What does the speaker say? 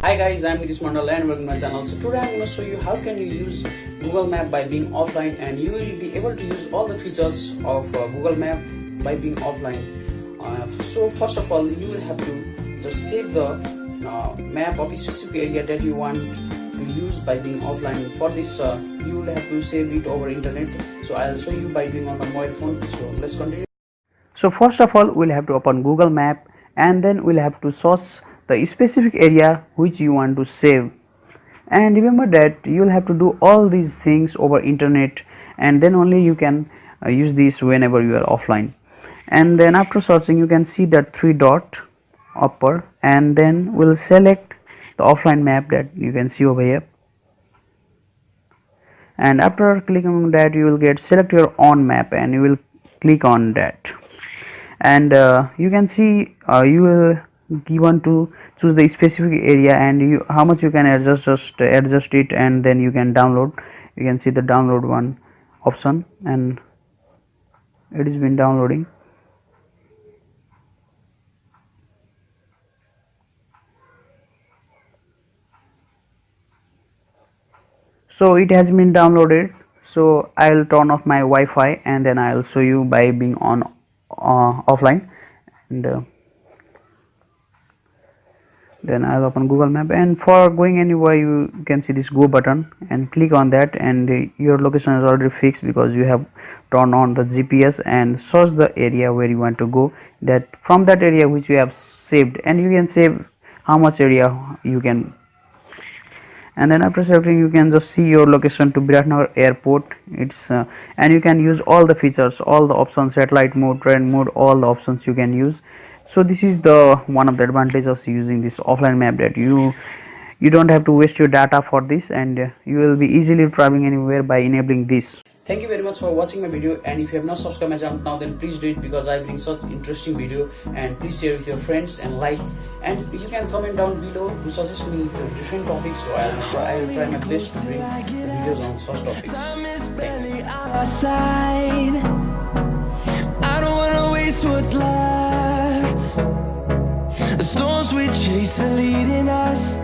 Hi guys, I'm Nitish Mandal and welcome to my channel. So today I'm going to show you how can you use Google Map by being offline, and you will be able to use all the features of Google Map by being offline. So first of all, you will have to just save the map of a specific area that you want to use by being offline. For this, you will have to save it over internet. So I'll show you by doing on the mobile phone. So let's continue. So first of all, we'll have to open Google Map, and then we'll have to source the specific area which you want to save. And remember that you'll have to do all these things over internet, and then only you can use this whenever you are offline. And then after searching, you can see that 3 dot upper, and then we'll select the offline map that you can see over here. And after clicking on that, you will get select your own map, and you will click on that. And you can see you will given to choose the specific area, and how much you can adjust, just adjust it, and then you can download. You can see the download one option, and it has been downloading. So it has been downloaded. So I'll turn off my Wi-Fi, and then I'll show you by being on offline. And then I'll open Google Map, and for going anywhere you can see this go button, and click on that, and your location is already fixed because you have turned on the GPS, and search the area where you want to go, that from that area which you have saved, and you can save how much area you can. And then after selecting, you can just see your location to Biratnagar airport. It's and you can use all the features, all the options, satellite mode, train mode, all the options you can use. So this is the one of the advantages of using this offline map, that you don't have to waste your data for this, and you will be easily traveling anywhere by enabling this. Thank you very much for watching my video, and if you have not subscribed my channel now, then please do it, because I bring such interesting video. And please share with your friends and like, and you can comment down below to suggest me to different topics, so I will try my best to bring videos on such topics. Thank you. I don't wanna waste what's left. The storms we chase are leading us.